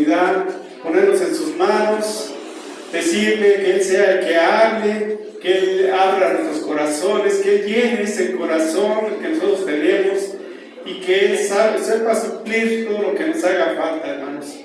oportunidad, ponernos en sus manos, decirle que Él sea el que hable, que Él abra nuestros corazones, que Él llene ese corazón que nosotros tenemos y que Él sepa suplir todo lo que nos haga falta, hermanos.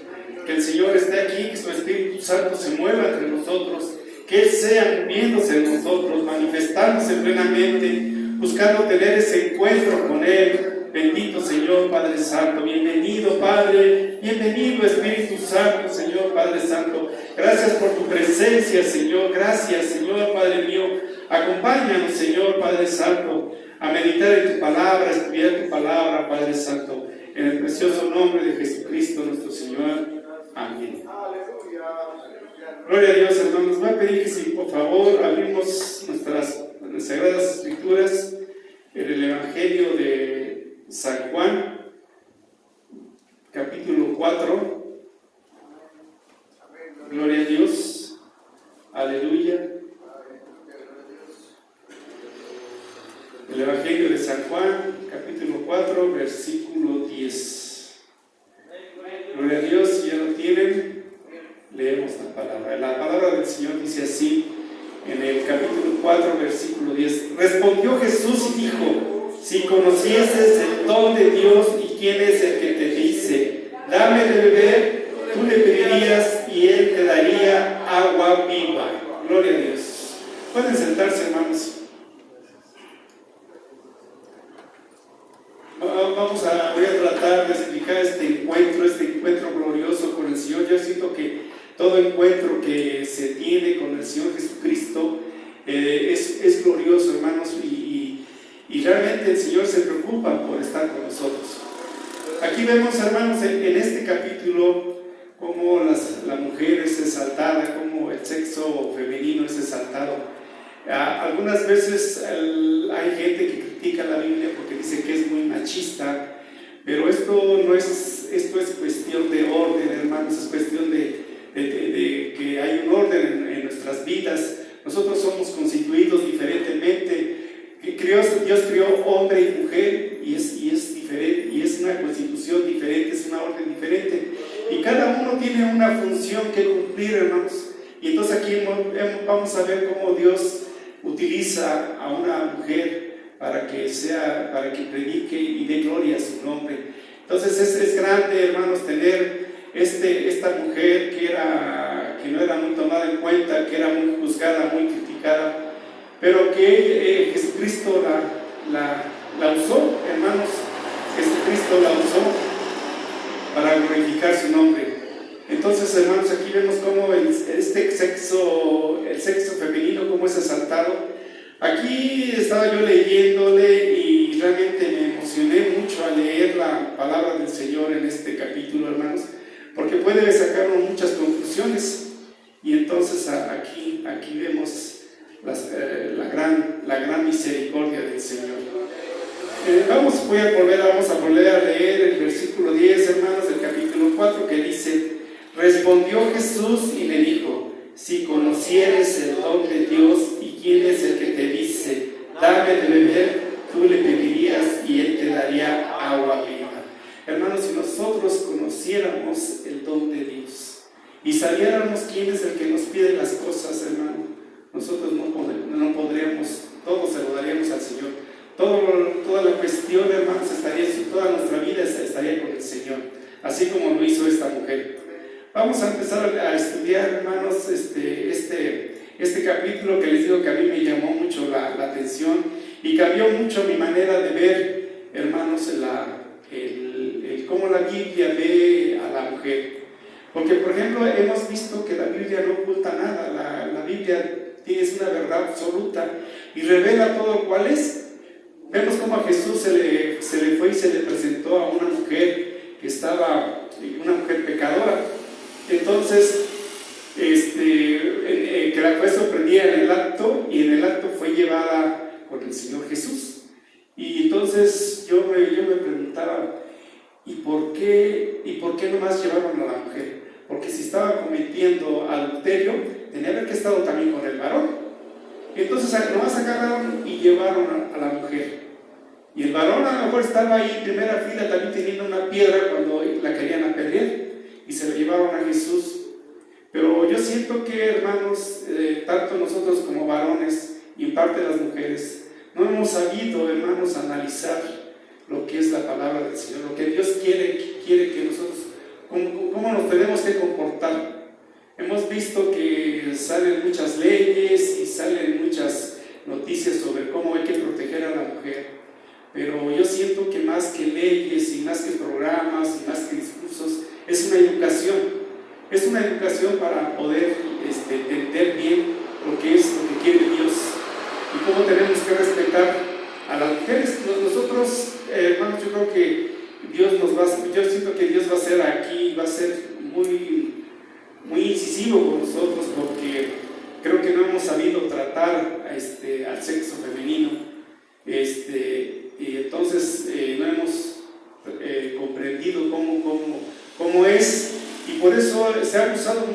Que el Señor esté aquí, que su Espíritu Santo se mueva entre nosotros, que Él sea moviéndose en nosotros, manifestándose plenamente, buscando tener ese encuentro con Él. Bendito Señor Padre Santo, bienvenido Padre, bienvenido Espíritu Santo, Señor Padre Santo. Gracias por tu presencia, Señor. Gracias, Señor Padre mío. Acompáñanos, Señor Padre Santo, a meditar en tu palabra, a estudiar tu palabra, Padre Santo, en el precioso nombre de Jesucristo nuestro Señor. Amén. Gloria a Dios, hermanos. Voy a pedir que si por favor abrimos nuestras Sagradas Escrituras en el Evangelio de San Juan, capítulo 4. Gloria a Dios. Aleluya. El Evangelio de San Juan, capítulo 4, versículo 10. Gloria a Dios. Si ya lo tienen, leemos la palabra. La palabra del Señor dice así, en el capítulo 4, versículo 10. Respondió Jesús y dijo: si conocieses el don de Dios y quién es el que te dice, dame de beber, tú le pedirías y Él te daría agua viva. Gloria a Dios. Pueden sentarse, hermanos. Voy a tratar de explicar este encuentro glorioso con el Señor. Yo siento que todo encuentro que se tiene con el Señor Jesucristo es glorioso, hermanos, y realmente el Señor se preocupa por estar con nosotros. Aquí vemos, hermanos, en este capítulo cómo la mujer es exaltada, cómo el sexo femenino es exaltado. Algunas veces hay gente que critica la Biblia porque dice que es muy machista, pero esto es cuestión de orden, hermanos, es cuestión de que hay un orden en nuestras vidas. Nosotros somos constituidos diferentemente. Dios creó hombre y mujer y es diferente, y es una constitución diferente, es una orden diferente, y cada uno tiene una función que cumplir, hermanos. Y entonces aquí vamos a ver cómo Dios utiliza a una mujer para que predique y dé gloria a su nombre. Entonces es grande, hermanos, tener esta mujer que no era muy tomada en cuenta, que era muy juzgada, muy criticada, pero que Jesucristo la usó, hermanos. Jesucristo la usó para glorificar su nombre. Entonces, hermanos, aquí vemos cómo el sexo femenino, cómo es exaltado. Aquí estaba yo leyéndole y realmente me emocioné mucho al leer la palabra del Señor en este capítulo, hermanos, porque puede sacarnos muchas conclusiones. Y entonces aquí vemos la gran misericordia del Señor. Vamos a volver a leer el versículo 10, hermanos, del capítulo 4, que dice: respondió Jesús y le dijo: si conocieres el don de Dios y quién es el que te dice, dame de beber, tú le pedirías y Él te daría agua viva. Hermanos, si nosotros conociéramos el don de Dios y sabiéramos quién es el que nos pide las cosas, hermano, nosotros no podríamos, todo se lo daríamos al Señor. Toda la cuestión, hermanos, toda nuestra vida estaría con el Señor, así como lo hizo esta mujer. Vamos a empezar a estudiar, hermanos, este capítulo que les digo que a mí me llamó mucho la atención y cambió mucho mi manera de ver, hermanos, cómo la Biblia ve a la mujer. Porque, por ejemplo, hemos visto que la Biblia no oculta nada. La Biblia es una verdad absoluta y revela todo cuál es. Vemos cómo a Jesús se le fue y se le presentó a una mujer una mujer pecadora. Entonces, que la fue sorprendida en el acto, y en el acto fue llevada con el Señor Jesús. Y entonces yo me preguntaba, ¿y por qué nomás llevaron a la mujer? Porque si estaba cometiendo adulterio, tenía que estado también con el varón. Entonces nomás agarraron y llevaron a la mujer. Y el varón a lo mejor estaba ahí en primera fila también teniendo una piedra cuando la querían apedrear, y se lo llevaron tanto nosotros como varones y en parte las mujeres, no hemos sabido, hermanos, analizar lo que es la palabra del Señor, lo que Dios quiere que nosotros, cómo nos tenemos que comportar. Hemos visto que salen muchas leyes y salen muchas noticias sobre cómo hay que proteger a la mujer, pero yo siento que más que leyes y más que programas y más que discursos, es una educación para poder entender bien lo que es lo que quiere Dios y cómo tenemos que respetar a las mujeres. Nosotros, hermanos, yo creo que yo siento que Dios va a ser aquí, va a ser muy, muy incisivo con nosotros, porque creo que no hemos sabido tratar al sexo femenino, y entonces no hemos comprendido cómo es, y por eso hemos abusado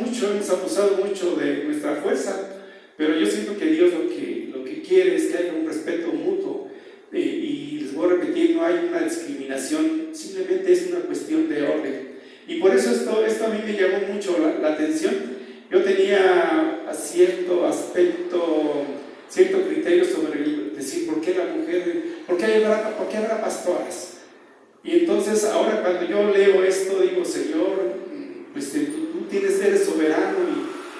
mucho de nuestra fuerza. Pero yo siento que Dios lo que quiere es que haya un respeto mutuo, y les voy a repetir, no hay una discriminación, simplemente es una cuestión de orden. Y por eso esto a mí me llamó mucho la atención. Yo tenía cierto aspecto, cierto criterio sobre decir por qué la mujer, por qué habrá pastoras. Y entonces ahora cuando yo leo esto digo, Señor, pues tú eres soberano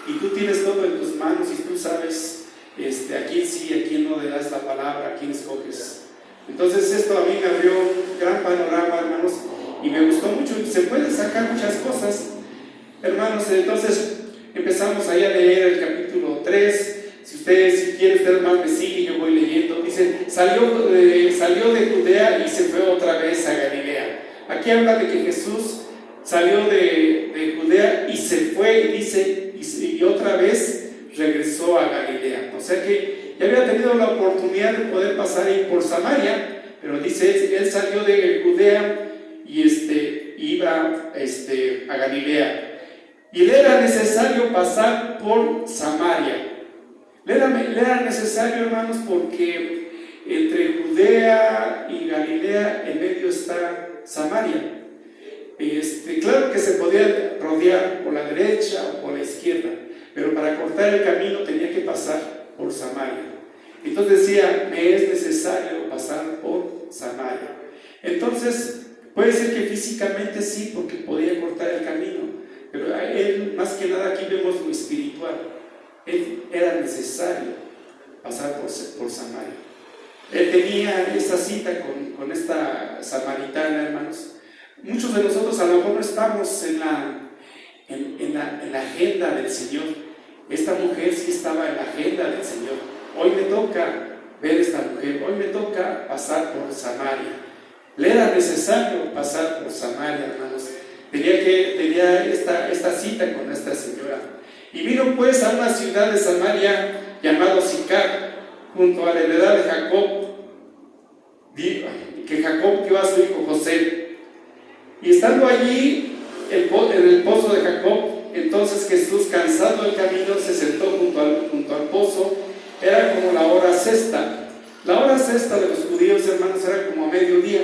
y tú tienes todo en tus manos y tú sabes a quién sí, a quién no le das la palabra, a quién escoges. Entonces esto a mí me abrió un gran panorama, hermanos, y me gustó mucho. Se pueden sacar muchas cosas, hermanos. Entonces empezamos ahí a leer el capítulo 3. Si quiere usted más me sigue, yo voy leyendo. Dice, salió de Judea y se fue otra vez a Galilea. Aquí habla de que Jesús salió de Judea y se fue, y dice, y otra vez regresó a Galilea. O sea que ya había tenido la oportunidad de poder pasar ahí por Samaria, pero dice, él salió de Judea y iba a Galilea. Y le era necesario pasar por Samaria. Le era necesario, hermanos, porque entre Judea y Galilea en medio está Samaria. Claro que se podía rodear por la derecha o por la izquierda, pero para cortar el camino tenía que pasar por Samaria. Entonces decía, me es necesario pasar por Samaria. Entonces puede ser que físicamente sí, porque podía cortar el camino, pero a él, más que nada, aquí vemos lo espiritual. Él era necesario pasar por Samaria. Él tenía esta cita con esta samaritana, hermanos. Muchos de nosotros a lo mejor no estamos en la agenda del Señor. Esta mujer sí estaba en la agenda del Señor. Hoy me toca ver esta mujer, hoy me toca pasar por Samaria. Le era necesario pasar por Samaria, hermanos. Tenía esta cita con esta señora. Y vino pues a una ciudad de Samaria llamado Sicar, junto a la heredad de Jacob, que Jacob dio a su hijo José. Y estando allí en el pozo de Jacob, entonces Jesús, cansado del camino, se sentó junto al pozo. Era como la hora sexta. La hora sexta de los judíos, hermanos, era como a mediodía.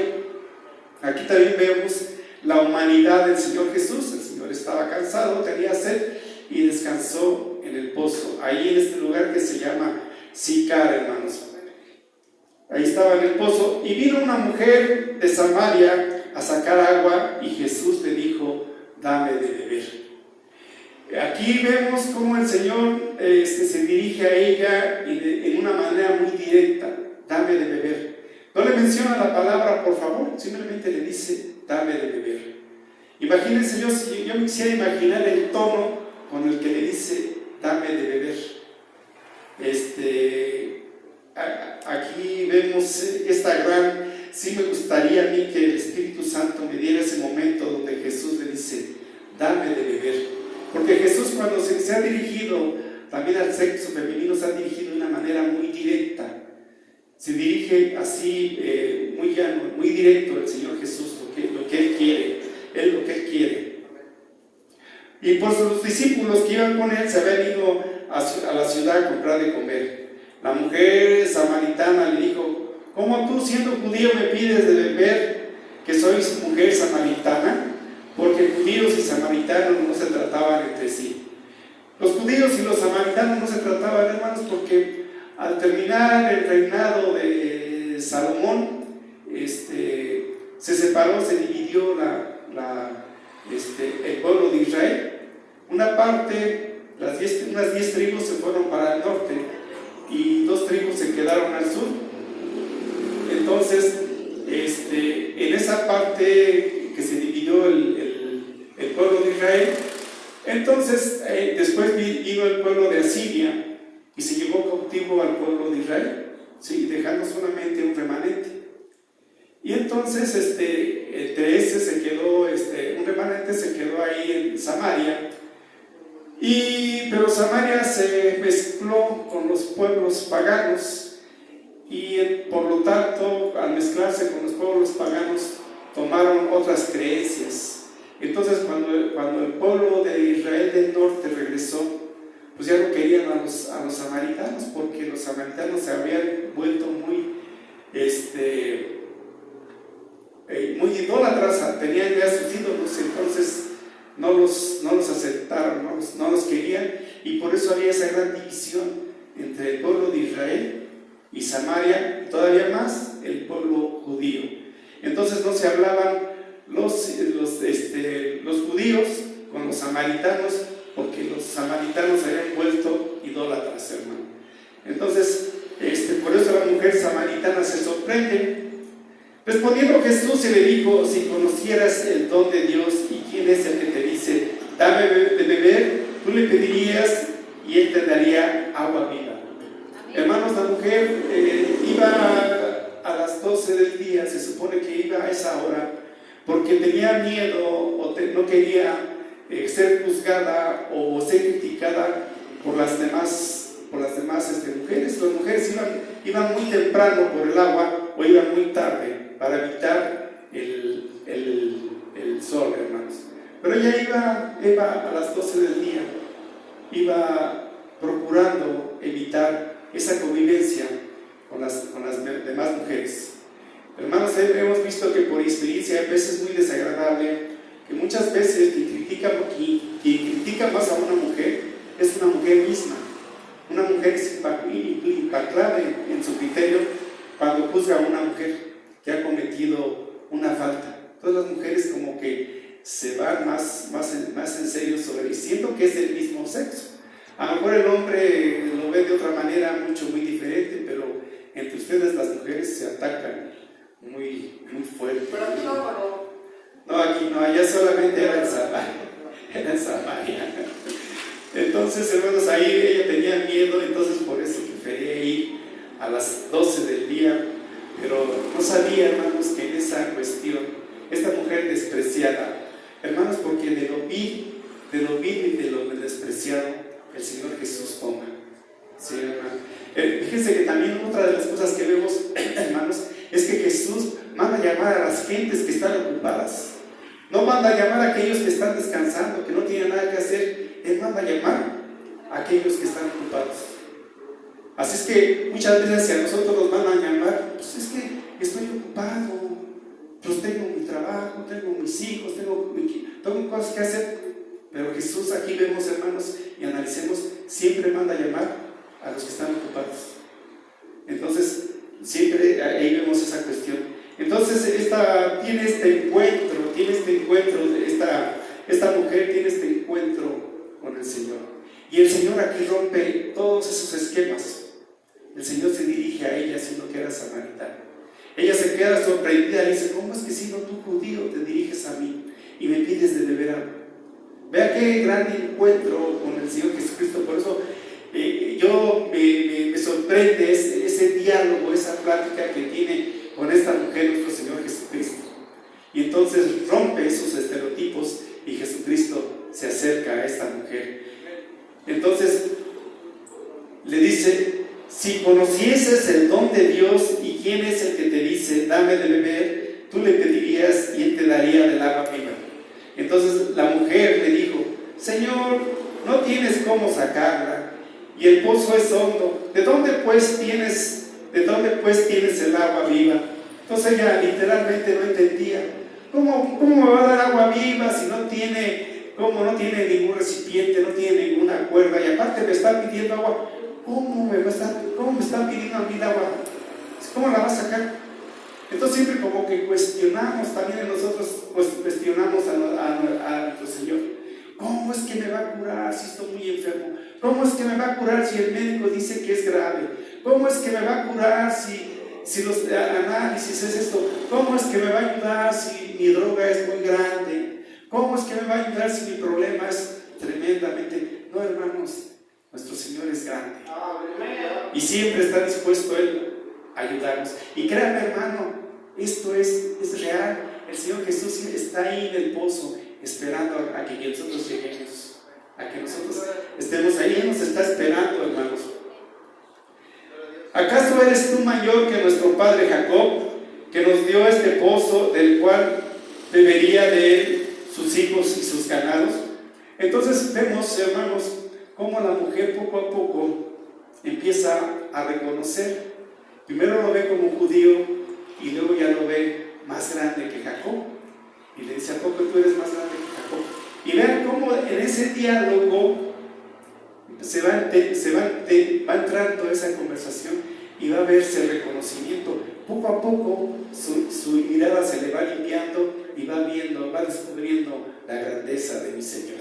Aquí también vemos la humanidad del Señor Jesús. El Señor estaba cansado, tenía sed y descansó en el pozo, ahí en este lugar que se llama Sicar, hermanos. Ahí estaba en el pozo, y vino una mujer de Samaria a sacar agua, y Jesús le dijo, dame de beber. Aquí vemos cómo el Señor se dirige a ella en una manera muy directa, dame de beber. No le menciona la palabra por favor, simplemente le dice, dame de beber. Imagínense, yo me quisiera imaginar el tono con el que le dice, dame de beber. Aquí vemos sí me gustaría a mí que el Espíritu Santo me diera ese momento donde Jesús le dice, dame de beber. Porque Jesús, cuando se ha dirigido también al sexo femenino, se ha dirigido de una manera muy directa. Se dirige así, muy llano, muy directo el Señor Jesús, lo que Él quiere. Lo que Él quiere. Y por sus discípulos que iban con Él, se habían ido a la ciudad a comprar de comer. La mujer samaritana le dijo, ¿cómo tú, siendo judío, me pides de beber, que sois mujer samaritana? Porque judíos y samaritanos no se trataban entre sí. Los judíos y los samaritanos no se trataban, hermanos, porque al terminar el reinado de Salomón, se separó, se dividió el pueblo de Israel. Una parte, unas 10 tribus se fueron para el norte y 2 tribus se quedaron al sur. Entonces, en esa parte que se dividió el pueblo de Israel, entonces después vino el pueblo de Asiria y se llevó cautivo al pueblo de Israel, ¿sí? Dejando solamente un remanente. Y entonces entre se quedó, un remanente se quedó ahí en Samaria, pero Samaria se mezcló con los pueblos paganos y por lo tanto, al mezclarse con los pueblos paganos, tomaron otras creencias. Entonces cuando el pueblo de Israel del norte regresó, pues ya no querían a los samaritanos, porque los samaritanos se habían vuelto muy idólatras, tenían ya sus ídolos, entonces no los aceptaron, no los querían, y por eso había esa gran división entre el pueblo de Israel y Samaria, y todavía más el pueblo judío. Entonces no se hablaban los judíos con los samaritanos, porque los samaritanos se habían vuelto idólatras, hermano. Entonces, por eso la mujer samaritana se sorprende. Respondiendo Jesús se le dijo: si conocieras el don de Dios y quién es el que te dice, dame de beber, tú le pedirías y él te daría agua viva. Hermanos, la mujer iba a las 12 del día, se supone que iba a esa hora, porque tenía miedo o no quería ser juzgada o ser criticada por las demás mujeres. Las mujeres iban muy temprano por el agua o iban muy tarde para evitar el sol, hermanos. Pero ella iba a las 12 del día, iba procurando evitar esa convivencia con las demás mujeres. Hermanos, hemos visto que por experiencia a veces es muy desagradable, que muchas veces quien critica más a una mujer es una mujer misma. Una mujer es impactable en su criterio cuando juzga a una mujer que ha cometido una falta. Todas las mujeres como que se van más en serio sobre, siento que es el mismo sexo. A lo mejor el hombre lo ve de otra manera muy diferente, pero entre ustedes las mujeres se atacan muy fuerte. Pero aquí no. No, aquí no, allá solamente era en Samaria. Entonces, hermanos, ahí ella tenía miedo, entonces por eso prefería ir a las 12 del día, pero no sabía, hermanos, que en esa cuestión, esta mujer despreciada, hermanos, porque de lo vil y de lo despreciado, el Señor Jesús toma. Sí, hermano. Fíjense que también otra de las cosas que vemos, hermanos, es que Jesús manda a llamar a las gentes que están ocupadas. No manda a llamar a aquellos que están descansando, que no tienen nada que hacer. Él manda a llamar a aquellos que están ocupados. Así es que muchas veces si a nosotros nos van a llamar, pues es que estoy ocupado, pues tengo mi trabajo, tengo mis hijos, tengo cosas que hacer. Pero Jesús, aquí vemos, hermanos, y analicemos, siempre manda a llamar a los que están ocupados. Entonces, siempre ahí vemos esa cuestión. Entonces, tiene este encuentro, esta mujer tiene este encuentro con el Señor. Y el Señor aquí rompe todos esos esquemas. El Señor se dirige a ella, siendo que era samaritana. Ella se queda sorprendida y dice: ¿cómo es que siendo tú judío te diriges a mí y me pides de beber agua? Vea qué gran encuentro con el Señor Jesucristo. Por eso me sorprende ese diálogo, esa plática que tiene con esta mujer nuestro Señor Jesucristo. Y entonces rompe esos estereotipos y Jesucristo se acerca a esta mujer. Entonces le dice: si conocieses el don de Dios y quién es el que te dice, dame de beber, tú le pedirías y él te daría del agua viva. Entonces la mujer le dijo: Señor, no tienes cómo sacarla y el pozo es hondo. ¿De dónde pues tienes el agua viva? Entonces ella literalmente no entendía. ¿Cómo me va a dar agua viva si no tiene ¿Cómo no tiene ningún recipiente, no tiene ninguna cuerda? Y aparte me está pidiendo agua. ¿Cómo me están pidiendo a mí el agua? ¿Cómo la va a sacar? Entonces siempre como que cuestionamos también en nosotros, pues cuestionamos a nuestro Señor. ¿Cómo es que me va a curar si estoy muy enfermo? ¿Cómo es que me va a curar si el médico dice que es grave? ¿Cómo es que me va a curar si los análisis es esto? ¿Cómo es que me va a ayudar si mi droga es muy grande? ¿Cómo es que me va a ayudar si mi problema es tremendamente? No, hermanos, nuestro Señor es grande y siempre está dispuesto Él a ayudarnos. Y créanme, hermano, esto es real. El Señor Jesús está ahí en el pozo esperando a que nosotros lleguemos, a que nosotros estemos ahí. Él nos está esperando, hermanos. ¿Acaso eres tú mayor que nuestro padre Jacob, que nos dio este pozo del cual bebería de él sus hijos y sus ganados? Entonces vemos, hermanos, cómo la mujer poco a poco empieza a reconocer. Primero lo ve como judío y luego ya lo ve más grande que Jacob. Y le dice: ¿a poco tú eres más grande que Jacob? Y vean cómo en ese diálogo va entrando esa conversación y va a verse el reconocimiento. Poco a poco su mirada se le va limpiando y va descubriendo la grandeza de mi Señor.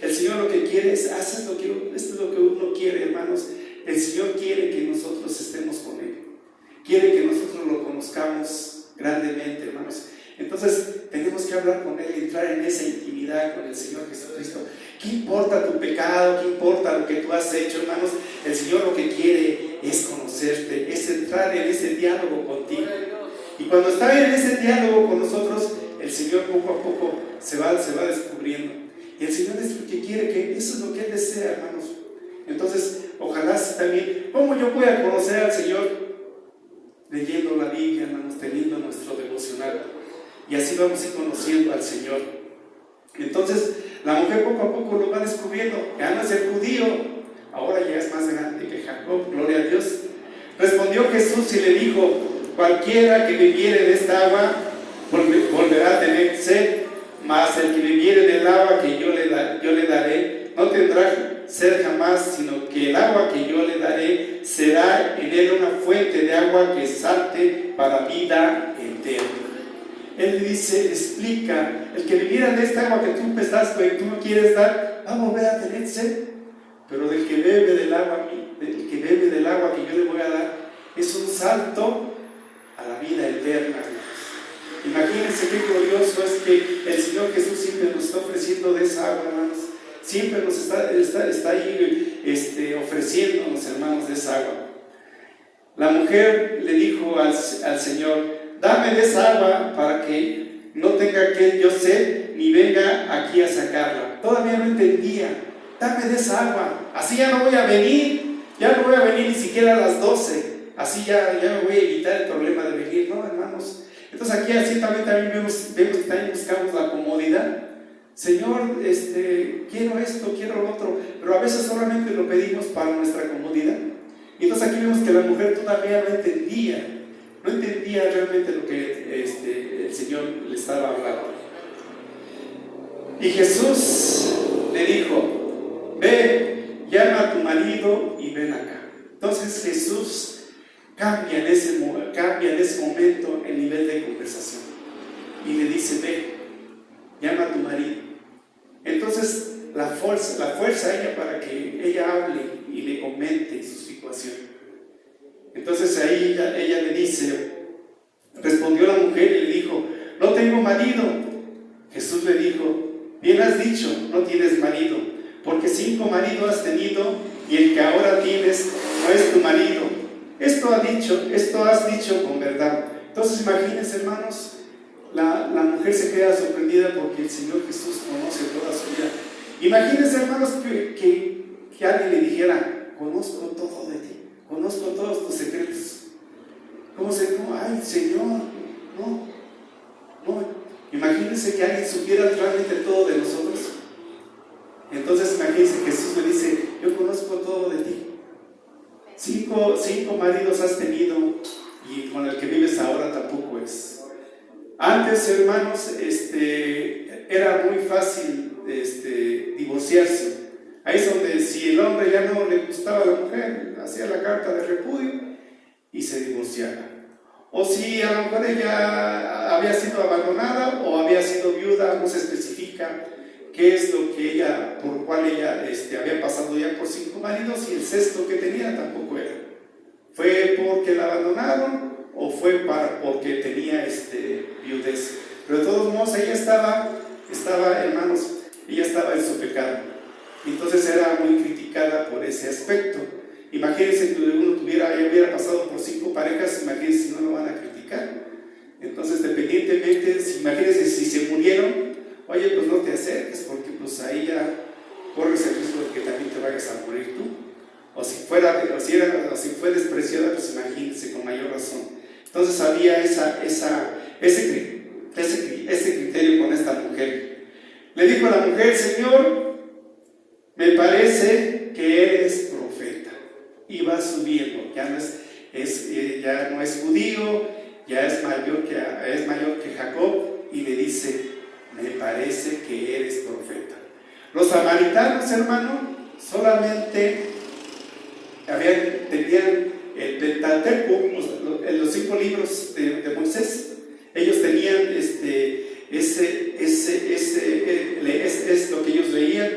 El Señor lo que quiere es hacer esto es lo que uno quiere, hermanos. El Señor quiere que nosotros estemos con Él, quiere que nosotros lo conozcamos grandemente, hermanos. Entonces tenemos que hablar con Él, entrar en esa intimidad con el Señor Jesucristo. ¿Qué importa tu pecado? ¿Qué importa lo que tú has hecho, hermanos? El Señor lo que quiere es conocerte, es entrar en ese diálogo contigo. Y cuando está en ese diálogo con nosotros, el Señor poco a poco se va descubriendo. Y el Señor es lo que quiere, que eso es lo que Él desea, hermanos. Entonces, ojalá también, ¿cómo yo pueda conocer al Señor? Leyendo la Biblia, hermanos, teniendo nuestro devocional. Y así vamos a ir conociendo al Señor. Entonces, la mujer poco a poco lo va descubriendo. Ya no es el judío, ahora ya es más grande que Jacob, gloria a Dios. Respondió Jesús y le dijo: cualquiera que bebiere de esta agua volverá a tener sed, mas el que bebiere del agua que yo le daré no tendrá sed jamás, sino que el agua que yo le daré será en él una fuente de agua que salte para vida eterna. Él dice, explica: el que bebiera de esta agua que tú me quieres dar, va a volver a tener sed, pero del que bebe del agua que yo le voy a dar, es un salto a la vida eterna. Imagínense qué glorioso es que el Señor Jesús siempre nos está ofreciendo de esa agua, hermanos. Siempre nos está ahí ofreciéndonos, hermanos, de esa agua. La mujer le dijo al Señor: dame de esa agua para que no tenga que yo sed ni venga aquí a sacarla. Todavía no entendía. Dame de esa agua, así ya no voy a venir ni siquiera a las 12. Así ya me voy a evitar el problema de venir. No, hermanos. Entonces aquí así también vemos que también buscamos la comodidad. Señor, quiero esto, quiero lo otro, pero a veces solamente lo pedimos para nuestra comodidad. Y entonces aquí vemos que la mujer todavía no entendía realmente lo que el Señor le estaba hablando. Y Jesús le dijo: ve, llama a tu marido y ven acá. Entonces Jesús cambia en ese momento el nivel de conversación y le dice: ve, llama a tu marido. Entonces la fuerza a ella para que ella hable y le comente su situación. Entonces ahí ella le dice, respondió la mujer y le dijo: no tengo marido. Jesús le dijo: bien has dicho, no tienes marido, porque 5 maridos has tenido y el que ahora tienes no es tu marido. Esto has dicho con verdad. Entonces imagínense, hermanos, la mujer se queda sorprendida porque el Señor Jesús conoce toda su vida. Imagínense, hermanos, que alguien le dijera: conozco todo de ti, conozco todos tus secretos. ¿Cómo? Ay, Señor, no. Imagínense que alguien supiera realmente todo de nosotros. Entonces imagínense, Jesús le dice: yo conozco todo de ti. 5 maridos has tenido y con el que vives ahora tampoco es. Antes, hermanos, era muy fácil divorciarse. Ahí es donde si el hombre ya no le gustaba a la mujer, hacía la carta de repudio y se divorciaba. O si a lo mejor ella había sido abandonada o había sido viuda, no se especifica qué es lo que ella, por cual ella había pasado ya por 5 maridos, y el sexto que tenía tampoco era. ¿Fue porque la abandonaron o fue porque tenía viudez? Pero de todos modos ella estaba, hermanos, ella estaba en su pecado. Entonces era muy criticada por ese aspecto. Imagínense que uno hubiera pasado por 5 parejas, imagínense si no lo van a criticar. Entonces, dependientemente, imagínense si se murieron, oye, pues no te acerques, porque pues ahí ya corres el riesgo de que también te vayas a morir tú. O si fue despreciada, pues imagínense, con mayor razón. Entonces había ese criterio con esta mujer. Le dijo a la mujer: Señor, me parece que eres profeta. Y va subiendo, ya no es judío, ya es mayor que Jacob, y le dice: me parece que eres profeta. Los samaritanos, hermano, solamente tenían el Pentateuco, los 5 libros de Moisés. Ellos tenían es lo que ellos leían.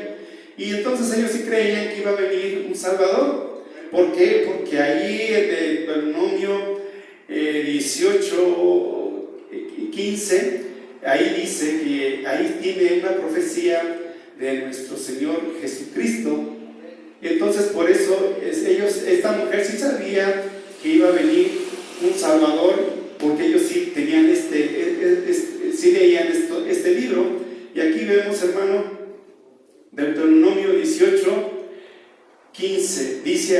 Y entonces ellos sí creían que iba a venir un Salvador. ¿Por qué? Porque ahí en el Deuteronomio 18:15, ahí dice que ahí tiene una profecía de nuestro Señor Jesucristo. Entonces por eso esta mujer sí sabía que iba a venir un Salvador, porque ellos sí tenían sí leían este libro. Y aquí vemos, hermano, Deuteronomio 18:15, dice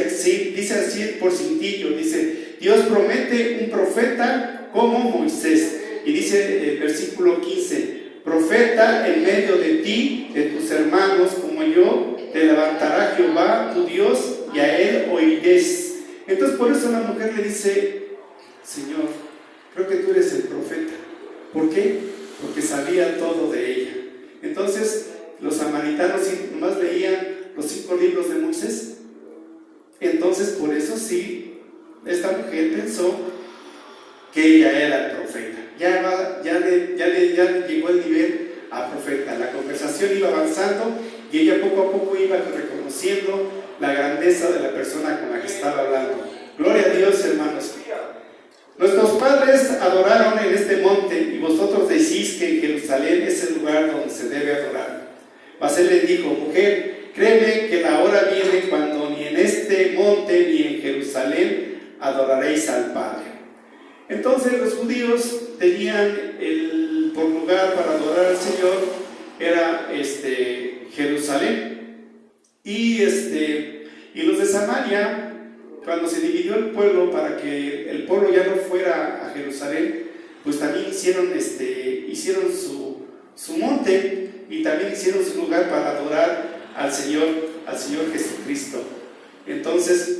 así por cintillo, dice: Dios promete un profeta como Moisés. Y dice el versículo 15: profeta en medio de ti, de tus hermanos como yo, te levantará Jehová tu Dios, y a él oiréis. Entonces por eso la mujer le dice: Señor, creo que tú eres el profeta. ¿Por qué? Porque sabía todo de ella. Entonces los samaritanos nomás leían los 5 libros de Moisés. Entonces por eso sí, esta mujer pensó que ella era el profeta. Ya le llegó el nivel a profeta. La conversación iba avanzando y ella poco a poco iba reconociendo la grandeza de la persona con la que estaba hablando. Gloria a Dios, hermanos. Nuestros padres adoraron en este monte, y vosotros decís que en Jerusalén es el lugar donde se debe adorar. Mas él les dijo: mujer, créeme que la hora viene cuando ni en este monte ni en Jerusalén adoraréis al Padre. Entonces los judíos tenían por lugar para adorar al Señor era Jerusalén, y los de Samaria, cuando se dividió el pueblo para que el pueblo ya no fuera a Jerusalén, pues también hicieron su monte, y también hicieron su lugar para adorar al Señor Jesucristo. Entonces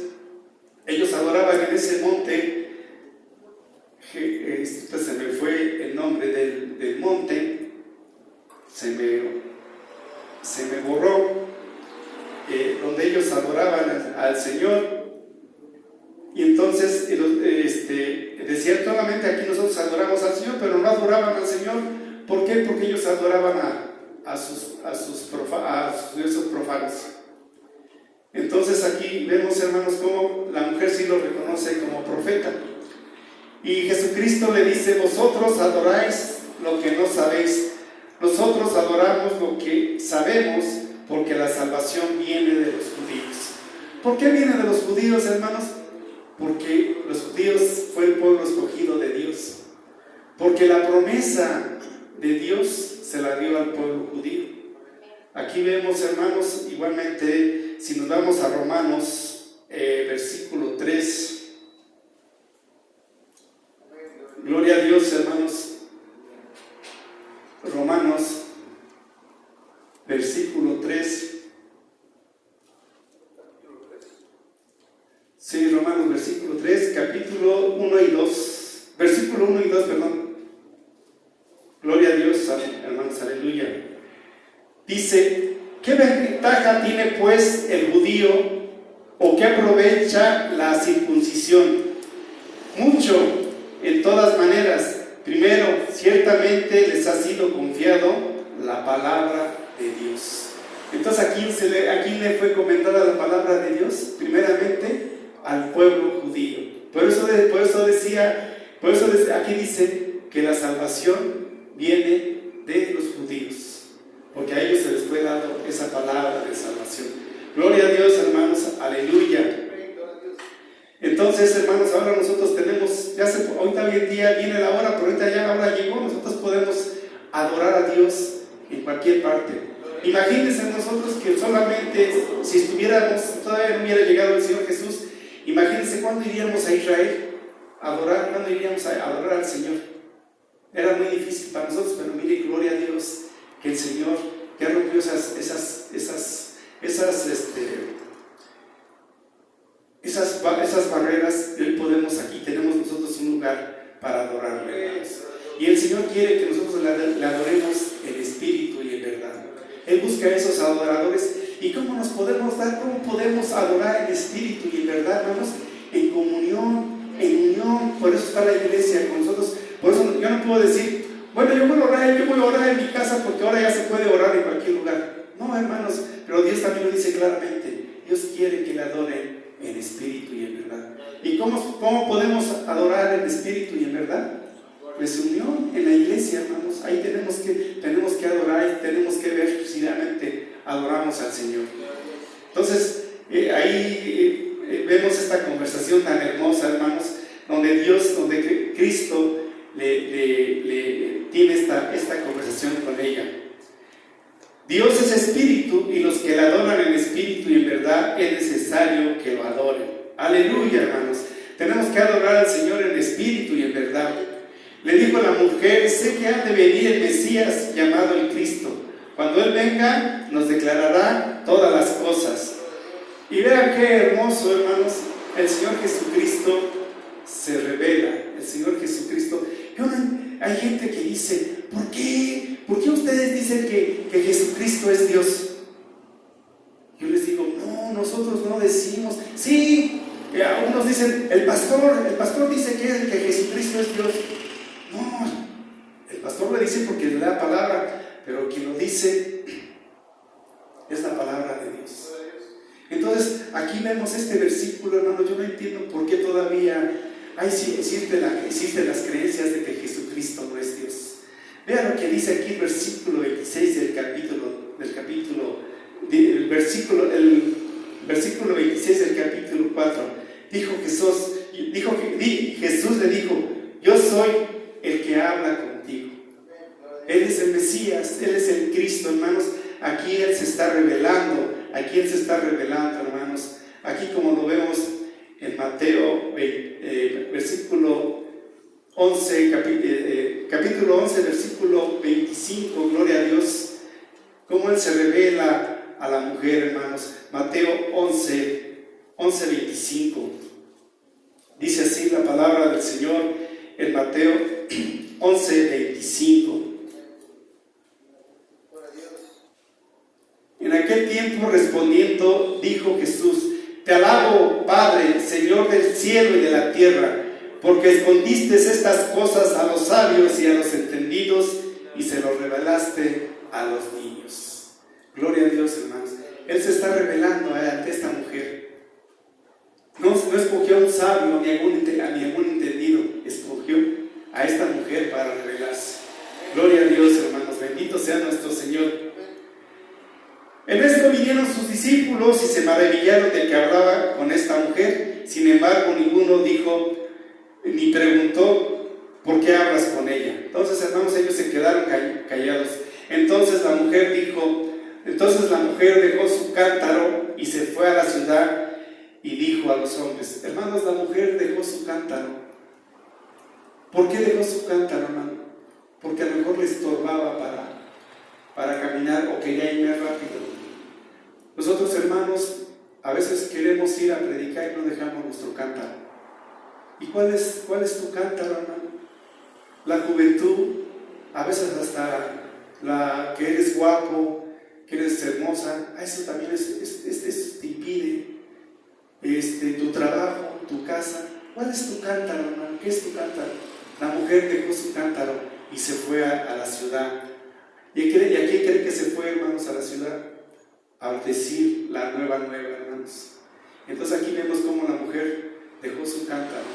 ellos adoraban en ese monte. Se me fue el nombre del monte, se me borró, donde ellos adoraban al Señor. Y entonces decían: solamente aquí nosotros adoramos al Señor, pero no adoraban al Señor. ¿Por qué? Porque ellos adoraban a sus dioses profanos. Entonces aquí vemos, hermanos, cómo la mujer sí lo reconoce como profeta. Y Jesucristo le dice: vosotros adoráis lo que no sabéis, nosotros adoramos lo que sabemos, porque la salvación viene de los judíos. ¿Por qué viene de los judíos, hermanos? Porque los judíos fue el pueblo escogido de Dios, porque la promesa de Dios se la dio al pueblo judío. Aquí vemos, hermanos, igualmente, si nos vamos a Romanos, versículo 3. Gloria a Dios, hermanos. Romanos, versículo 3. Sí, Romanos, versículo 3, capítulo 1 y 2. Versículo 1 y 2, perdón. Gloria a Dios, hermanos, aleluya. Dice: ¿Qué ventaja tiene pues el judío o qué aprovecha la circuncisión? Mucho, en todas maneras. Primero, ciertamente les ha sido confiado la palabra de Dios. Entonces, ¿a quién le fue comentada la palabra de Dios? Primeramente, al pueblo judío. Por eso aquí dice que la salvación viene de los judíos, porque a ellos se les fue dado esa palabra de salvación. Gloria a Dios, hermanos, aleluya. Entonces, hermanos, ahora nosotros tenemos, ahorita hoy en día viene la hora, pero ahorita ya la hora llegó, nosotros podemos adorar a Dios en cualquier parte. Imagínense nosotros que solamente, si estuviéramos, todavía no hubiera llegado el Señor Jesús, imagínense cuándo iríamos a Israel a adorar, cuándo iríamos a adorar al Señor. Era muy difícil para nosotros, pero mire, gloria a Dios, que el Señor ya rompió esas barreras. Y hoy podemos, aquí tenemos nosotros un lugar para adorarle, hermanos. Y el Señor quiere que nosotros le adoremos en espíritu y en verdad. Él busca esos adoradores. ¿Y cómo nos podemos dar? ¿Cómo podemos adorar en espíritu y en verdad, hermanos? En comunión, en unión. Por eso está la iglesia con nosotros. Por eso yo no puedo decir, bueno, yo voy a orar en mi casa porque ahora ya se puede orar en cualquier lugar. No, hermanos, pero Dios también lo dice claramente. Dios quiere que le adoren en espíritu y en verdad. ¿Y cómo podemos adorar en espíritu y en verdad? Pues unión en la iglesia, hermanos. Ahí tenemos que adorar y tenemos que ver si realmente adoramos al Señor. Entonces, vemos esta conversación tan hermosa, hermanos, donde Cristo le tiene esta conversación con ella. Dios es espíritu y los que le adoran en espíritu y en verdad es necesario que lo adoren. Aleluya, hermanos. Tenemos que adorar al Señor en espíritu y en verdad. Le dijo a la mujer, sé que ha de venir el Mesías llamado el Cristo. Cuando Él venga, nos declarará todas las cosas. Y vean qué hermoso, hermanos, el Señor Jesucristo se revela. El Señor Jesucristo. Hay gente que dice, ¿por qué ustedes dicen que Jesucristo es Dios? Yo les digo, no, nosotros no decimos. Sí, algunos dicen, el pastor dice que Jesucristo es Dios. No, el pastor le dice porque le da palabra, pero quien lo dice es la palabra de Dios. Entonces, aquí vemos este versículo, hermano. Yo no entiendo por qué todavía existen las creencias de que Jesucristo no es Dios. Vean lo que dice aquí el versículo 26 del versículo 26 del capítulo 4. Jesús le dijo, yo soy el que habla contigo. Él es el Mesías, Él es el Cristo, hermanos. Aquí Él se está revelando, hermanos. Aquí, como lo vemos en Mateo, versículo 11, capítulo 11, versículo 25, gloria a Dios, cómo Él se revela a la mujer, hermanos. Mateo 11, 25. Dice así la palabra del Señor en Mateo 11, 25. En aquel tiempo respondiendo dijo Jesús, te alabo, Padre, Señor del cielo y de la tierra, porque escondiste estas cosas a los sabios y a los entendidos y se los revelaste a los niños. Gloria a Dios, hermanos. Él se está revelando ante esta mujer. No escogió a un sabio ni a ningún entendido, escogió a esta mujer para revelarse. Gloria a Dios, hermanos. Bendito sea nuestro Señor. En esto vinieron sus discípulos y se maravillaron de que hablaba con esta mujer. Sin embargo, ninguno dijo ni preguntó, ¿por qué hablas con ella? Entonces, hermanos, ellos se quedaron callados. Entonces la mujer dejó su cántaro y se fue a la ciudad y dijo a los hombres. Hermanos, la mujer dejó su cántaro. ¿Por qué dejó su cántaro, hermano? Porque a lo mejor le estorbaba para caminar o quería ir más rápido. Nosotros, hermanos, a veces queremos ir a predicar y no dejamos nuestro cántaro. ¿Y cuál es tu cántaro, hermano? La juventud, a veces hasta que eres guapo, que eres hermosa, eso también te impide tu trabajo, tu casa. ¿Cuál es tu cántaro, hermano? ¿Qué es tu cántaro? La mujer dejó su cántaro y se fue a la ciudad. ¿Y a quién cree que se fue, hermanos, a la ciudad? A decir la nueva, hermanos. Entonces aquí vemos cómo la mujer dejó su cántaro.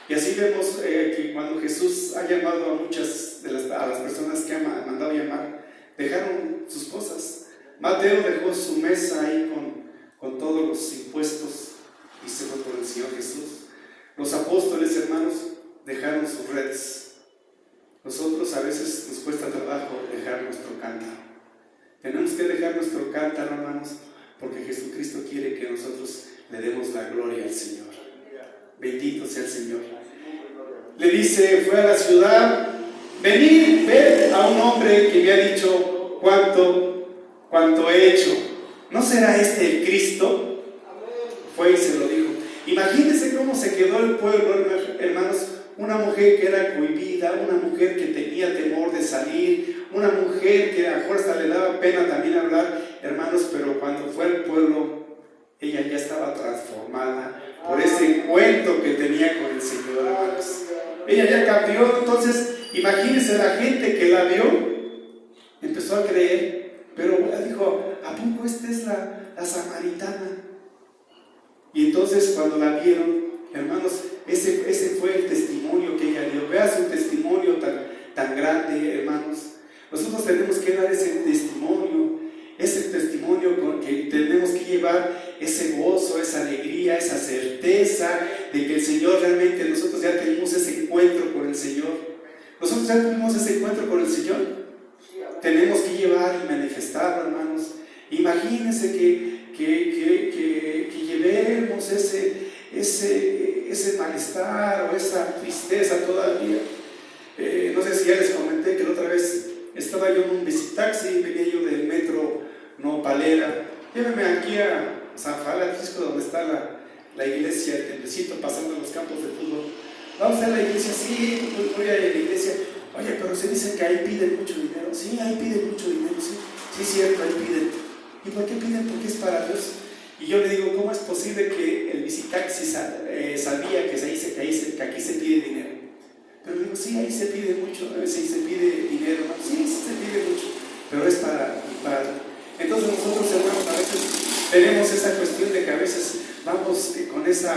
Y así vemos que cuando Jesús ha llamado a muchas a las personas que ha mandado llamar, dejaron sus cosas. Mateo dejó su mesa ahí con todos los impuestos y se fue por el Señor Jesús. Los apóstoles, hermanos, dejaron sus redes. Nosotros a veces nos cuesta trabajo dejar nuestro cántaro. Tenemos que dejar nuestro cántaro, hermanos, porque Jesucristo quiere que nosotros le demos la gloria al Señor. Bendito sea el Señor. Le dice, fue a la ciudad, venid, ved a un hombre que me ha dicho cuánto he hecho. ¿No será este el Cristo? Fue y se lo dijo. Imagínense cómo se quedó el pueblo, hermanos. Una mujer que era cohibida, una mujer que tenía temor de salir, una mujer que a lo mejor hasta le daba pena también hablar, hermanos, pero cuando fue al pueblo, ella ya estaba transformada por ese encuentro que tenía con el Señor, hermanos. Ella ya cambió. Entonces, imagínense la gente que la vio, empezó a creer, pero dijo, ¿a poco esta es la samaritana? Y entonces cuando la vieron, hermanos, ese fue el testimonio que ella dio. Vea su testimonio tan grande, hermanos. Nosotros tenemos que dar ese testimonio con que tenemos que llevar ese gozo, esa alegría, esa certeza de que el Señor realmente, nosotros ya tenemos ese encuentro con el Señor. Nosotros ya tuvimos ese encuentro con el Señor. Tenemos que llevar y manifestarlo, hermanos. Imagínense que llevemos ese malestar o esa tristeza todavía. No sé si ya les comenté que la otra vez estaba yo en un bicitaxi, venía yo del metro Nopalera. Lléveme aquí a San Francisco, donde está la iglesia, el templecito, pasando en los campos de fútbol. Vamos a la iglesia, sí, voy a la iglesia. Oye, pero se dice que ahí piden mucho dinero. Sí, ahí piden mucho dinero, sí, es cierto, ahí piden. ¿Y por qué piden? Porque es para Dios. Y yo le digo, ¿cómo es posible que el bicitaxi sabía que aquí se pide dinero? Pero digo, sí, ahí se pide mucho, sí se pide dinero, ¿no? Sí, se pide mucho, pero es para mi Padre. Entonces nosotros, hermanos, a veces tenemos esa cuestión de que a veces vamos con ese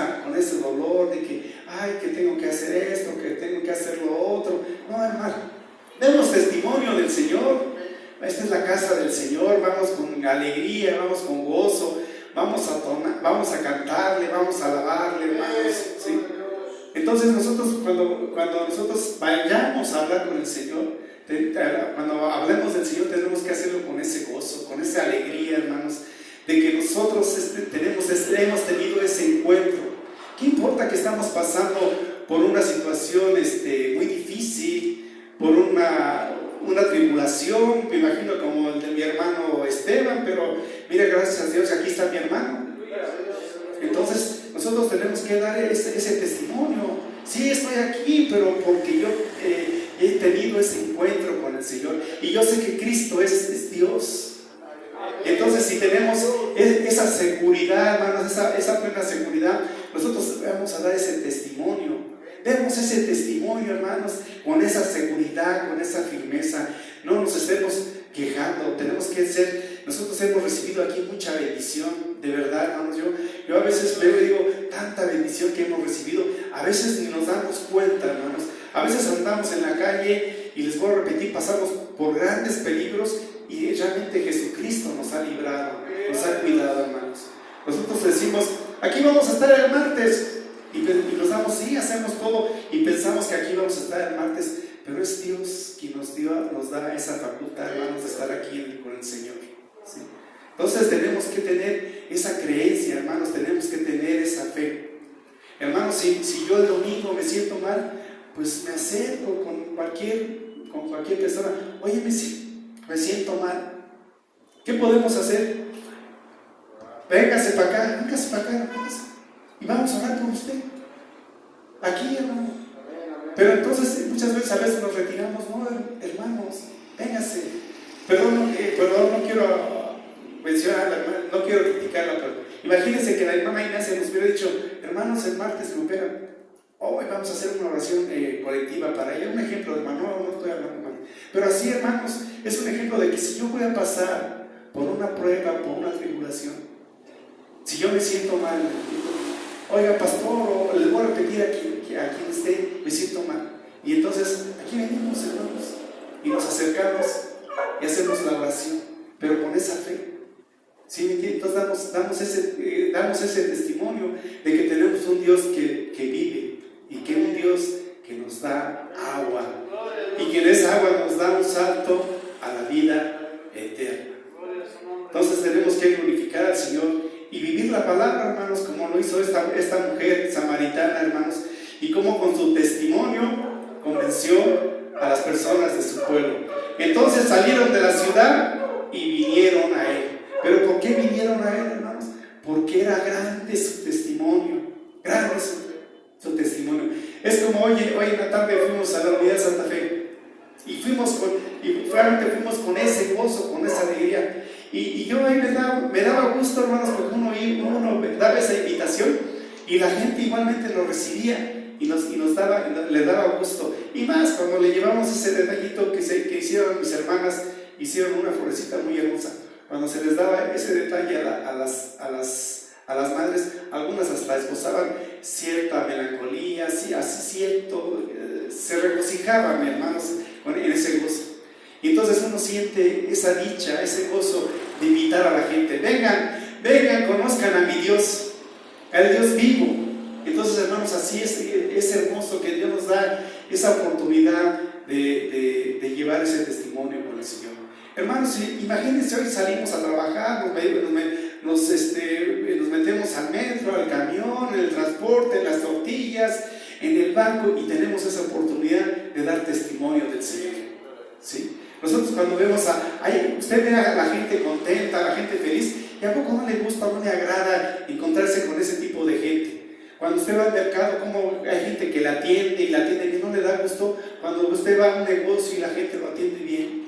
dolor de que, que tengo que hacer esto, que tengo que hacer lo otro. No, hermano, demos testimonio del Señor. Esta es la casa del Señor, vamos con alegría, vamos con gozo, vamos a cantarle, vamos a alabarle, hermanos, ¿sí? Entonces nosotros, cuando nosotros vayamos a hablar con el Señor, cuando hablemos del Señor, tenemos que hacerlo con ese gozo, con esa alegría, hermanos, de que nosotros hemos tenido ese encuentro. ¿Qué importa que estamos pasando por una situación muy difícil, por una tribulación, me imagino como el de mi hermano Esteban, pero mira, gracias a Dios, aquí está mi hermano. Entonces nosotros tenemos que dar ese testimonio. Sí, estoy aquí, pero porque yo he tenido ese encuentro con el Señor y yo sé que Cristo es Dios. Entonces, si tenemos esa seguridad, hermanos, esa plena seguridad, nosotros vamos a dar ese testimonio. Demos ese testimonio, hermanos, con esa seguridad, con esa firmeza. No nos estemos quejando. Nosotros hemos recibido aquí mucha bendición, de verdad, hermanos. Yo a veces veo y digo, tanta bendición que hemos recibido, a veces ni nos damos cuenta, hermanos. A veces andamos en la calle y les voy a repetir, pasamos por grandes peligros y realmente Jesucristo nos ha librado, nos ha cuidado, hermanos. Nosotros decimos, aquí vamos a estar el martes. Y nos damos, sí, hacemos todo y pensamos que aquí vamos a estar el martes, pero es Dios quien nos da esa facultad, hermanos, de estar aquí con el Señor, ¿sí? Entonces tenemos que tener esa creencia, hermanos, tenemos que tener esa fe. Hermanos, si yo el domingo me siento mal, pues me acerco con cualquier persona. Oye, me siento mal. ¿Qué podemos hacer? Véngase para acá, y vamos a orar por usted. Aquí, hermano. Pero entonces, muchas veces nos retiramos. No, hermanos, véngase. Perdón, no quiero menciona a la hermana, no quiero criticarla, pero imagínense que la hermana Ignacia nos hubiera dicho, hermanos, el martes me operan, hoy vamos a hacer una oración colectiva para ella. Un ejemplo, hermano, no estoy hablando mal. Pero así, hermanos, es un ejemplo de que si yo voy a pasar por una prueba, por una tribulación, si yo me siento mal, oiga, pastor, o les voy a repetir a quien esté, me siento mal. Y entonces, aquí venimos, hermanos, y nos acercamos y hacemos la oración, pero con esa fe. ¿Sí me entienden? Entonces damos ese testimonio de que tenemos un Dios que vive y que un Dios que nos da agua y que en esa agua nos da un salto a la vida eterna. Entonces tenemos que glorificar al Señor y vivir la palabra, hermanos, como lo hizo esta mujer samaritana, hermanos, y como con su testimonio convenció a las personas de su pueblo. Entonces salieron de la ciudad y vinieron a él. ¿Pero por qué vinieron a él, hermanos? Porque era grande su testimonio, grande su testimonio. Es como hoy en la tarde fuimos a la Unidad Santa Fe y realmente fuimos con ese gozo, con esa alegría. Y yo ahí me daba gusto, hermanos, porque uno daba esa invitación y la gente igualmente lo recibía y le daba gusto. Y más cuando le llevamos ese detallito que hicieron mis hermanas, hicieron una florecita muy hermosa. Cuando se les daba ese detalle a las madres, algunas hasta esbozaban cierta melancolía, así cierto, se regocijaban, hermanos, en ese gozo. Y entonces uno siente esa dicha, ese gozo de invitar a la gente. Vengan, conozcan a mi Dios, al Dios vivo. Entonces, hermanos, así es hermoso que Dios nos da esa oportunidad de llevar ese testimonio con el Señor. Hermanos, imagínense, hoy salimos a trabajar, nos metemos al metro, al camión, en el transporte, en las tortillas, en el banco, y tenemos esa oportunidad de dar testimonio del Señor. ¿Sí? Nosotros cuando vemos usted ve a la gente contenta, a la gente feliz, y a poco no le gusta, no le agrada encontrarse con ese tipo de gente. Cuando usted va al mercado, como hay gente que la atiende y la atiende bien, no le da gusto. Cuando usted va a un negocio y la gente lo atiende bien.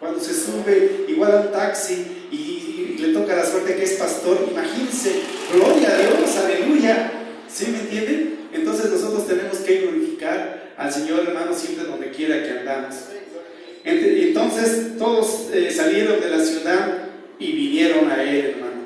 Cuando se sube igual a un taxi y le toca la suerte que es pastor, imagínense, gloria a Dios, aleluya. ¿Sí me entienden? Entonces nosotros tenemos que glorificar al Señor, hermanos, siempre donde quiera que andamos. Entonces todos salieron de la ciudad y vinieron a él, hermano.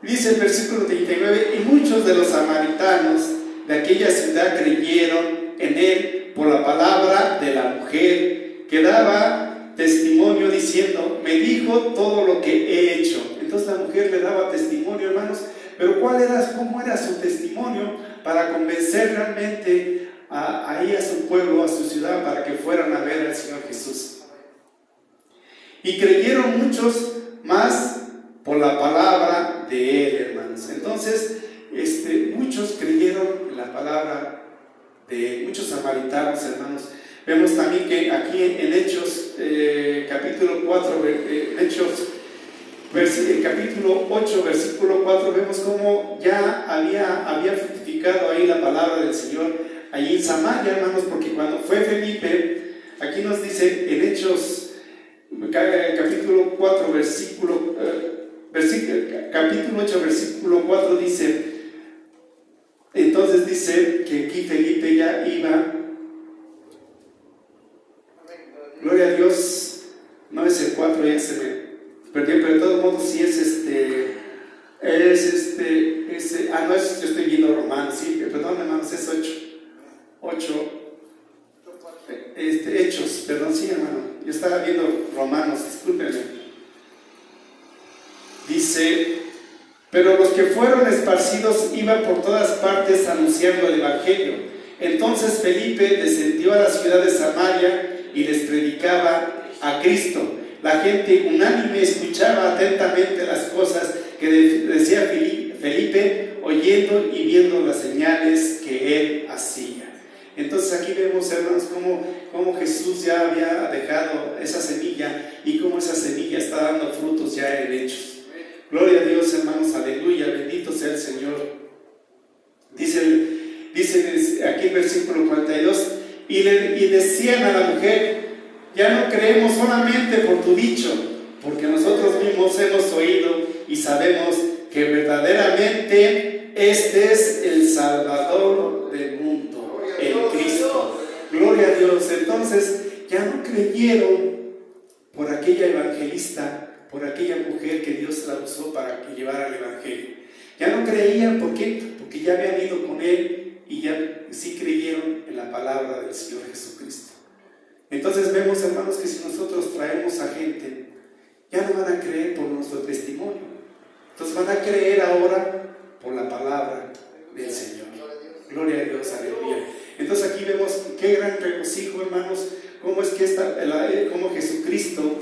Dice el versículo 39, y muchos de los samaritanos de aquella ciudad creyeron en él por la palabra de la mujer que daba testimonio diciendo, me dijo todo lo que he hecho. Entonces la mujer le daba testimonio, hermanos, pero ¿cómo era su testimonio para convencer realmente ahí a su pueblo, a su ciudad, para que fueran a ver al Señor Jesús? Y creyeron muchos más por la palabra de él, hermanos. Entonces, muchos creyeron en la palabra de él, muchos samaritanos, hermanos. Vemos también que aquí en Hechos, capítulo 4, capítulo 8, versículo 4, vemos cómo ya había fructificado ahí la palabra del Señor, allí en Samaria, hermanos, porque cuando fue Felipe, aquí nos dice en Hechos, capítulo 4, capítulo 8, versículo 4 dice, entonces dice que aquí Felipe ya iba, gloria a Dios, no es el 4, ya se me perdió, pero de todos modos sí es no es, yo estoy viendo Romanos, sí, perdón hermanos, es 8, Hechos, perdón, sí hermano, yo estaba viendo Romanos, discúlpenme. Dice, pero los que fueron esparcidos iban por todas partes anunciando el evangelio. Entonces Felipe descendió a la ciudad de Samaria y les predicaba a Cristo. La gente unánime escuchaba atentamente las cosas que decía Felipe, oyendo y viendo las señales que él hacía. Entonces aquí vemos, hermanos, cómo Jesús ya había dejado esa semilla y cómo esa semilla está dando frutos ya en hechos. Gloria a Dios, hermanos, aleluya, bendito sea el Señor. Dice aquí el versículo 42, y decían a la mujer, ya no creemos solamente por tu dicho, porque nosotros mismos hemos oído y sabemos que verdaderamente este es el Salvador del mundo, el Cristo. Gloria a Dios. Entonces ya no creyeron por aquella evangelista, por aquella mujer que Dios la usó para que llevara el evangelio. Ya no creían, ¿por qué? Porque ya habían ido con Él y ya sí creyeron en la palabra del Señor Jesucristo. Entonces vemos, hermanos, que si nosotros traemos a gente, ya no van a creer por nuestro testimonio. Entonces van a creer ahora por la palabra del Señor. Gloria a Dios, aleluya. Entonces aquí vemos qué gran regocijo, hermanos, cómo es que cómo Jesucristo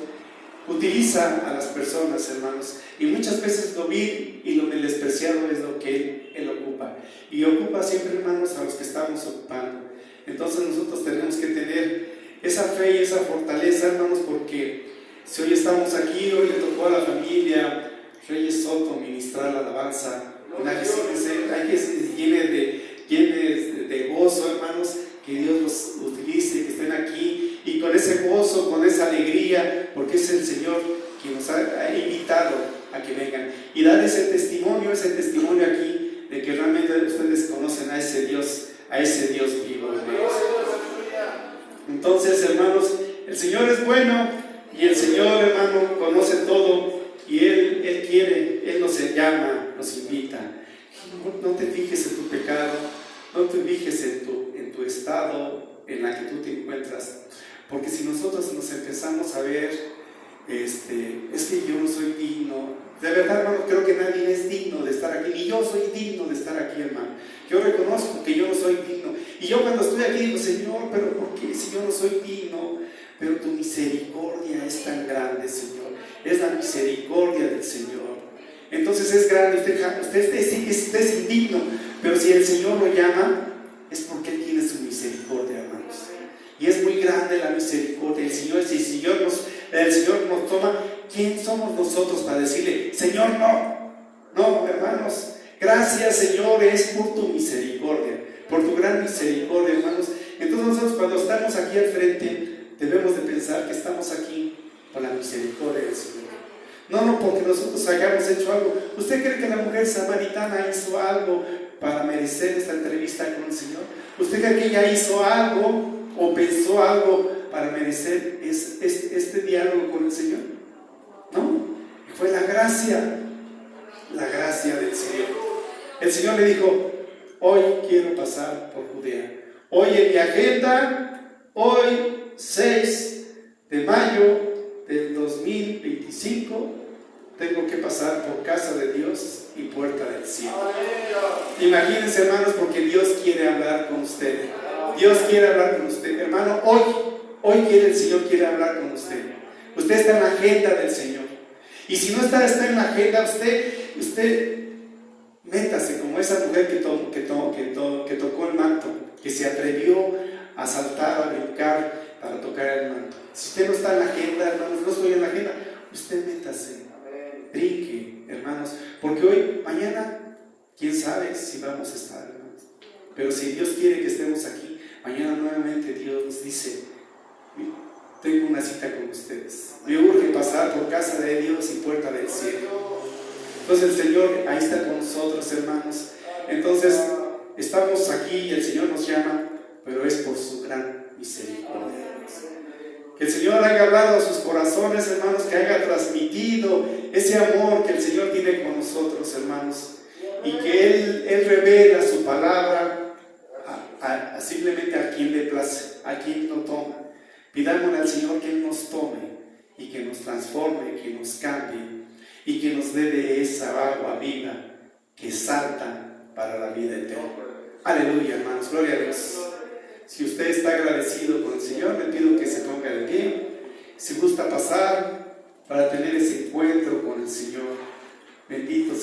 utiliza a las personas, hermanos, y muchas veces lo vil y lo menospreciado es lo que Él ocupa, y ocupa siempre, hermanos, a los que estamos ocupando. Entonces nosotros tenemos que tener esa fe y esa fortaleza, hermanos, porque si hoy estamos aquí, hoy le tocó a la familia Reyes Soto ministrar la alabanza, una que se llene de gozo, hermanos, que Dios los utilice, que estén aquí y con ese gozo, con esa alegría, porque es el Señor quien nos ha invitado a que vengan y dar ese testimonio aquí de que realmente ustedes conocen a ese Dios vivo, hermanos. Entonces, hermanos, el Señor es bueno y el Señor, hermano, conoce todo y Él quiere, Él nos llama, nos invita. No te fijes en tu pecado, no te fijes en tu estado en la que tú te encuentras, porque si nosotros nos empezamos a ver, es que yo no soy digno, de verdad, hermano, creo que nadie es digno de estar aquí, ni yo soy digno de estar aquí, hermano. Yo reconozco que yo no soy digno, y yo cuando estoy aquí digo, Señor, pero ¿por qué si yo no soy digno? Pero tu misericordia es tan grande, Señor, es la misericordia del Señor. Entonces es grande, usted es indigno, pero si el Señor lo llama, es porque Él tiene su misericordia, hermanos. Y es muy grande la misericordia. Si el Señor nos toma, ¿quién somos nosotros para decirle, Señor, no? No, hermanos, gracias, Señor, es por tu misericordia, por tu gran misericordia, hermanos. Entonces nosotros cuando estamos aquí al frente, debemos de pensar que estamos aquí por la misericordia del Señor. No porque nosotros hayamos hecho algo. ¿Usted cree que la mujer samaritana hizo algo para merecer esta entrevista con el Señor? ¿Usted cree que ella hizo algo o pensó algo para merecer este diálogo con el Señor? No, fue la gracia del Señor. El Señor le dijo, hoy quiero pasar por Judea. Hoy en mi agenda, hoy 6 de mayo del 2025, tengo que pasar por casa de Dios y puerta del cielo. Imagínense, hermanos, porque Dios quiere hablar con usted. Dios quiere hablar con usted, hermano. Hoy el Señor quiere hablar con usted. Usted está en la agenda del Señor. Y si no está en la agenda, usted métase como esa mujer que tocó el manto, que se atrevió a saltar, a brincar para tocar el manto. Si usted no está en la agenda, hermanos, no estoy en la agenda, usted métase, brinque, hermanos, porque mañana, quién sabe si vamos a estar, hermanos. Pero si Dios quiere que estemos aquí, mañana nuevamente Dios nos dice, tengo una cita con ustedes, me urge pasar por casa de Dios y puerta del cielo. Entonces el Señor ahí está con nosotros, hermanos. Entonces estamos aquí y el Señor nos llama, pero es por su gran misericordia. Que el Señor haya hablado a sus corazones, hermanos, que haya transmitido ese amor que el Señor tiene con nosotros, hermanos, y que Él revela su palabra simplemente a quien le place, a quien lo toma. Pidámosle al Señor que Él nos tome y que nos transforme, que nos cambie y que nos dé de esa agua viva que salta para la vida eterna. Aleluya, hermanos, gloria a Dios. Si usted está agradecido con el Señor, le pido que se ponga de pie. Si gusta pasar para tener ese encuentro con el Señor, bendito sea.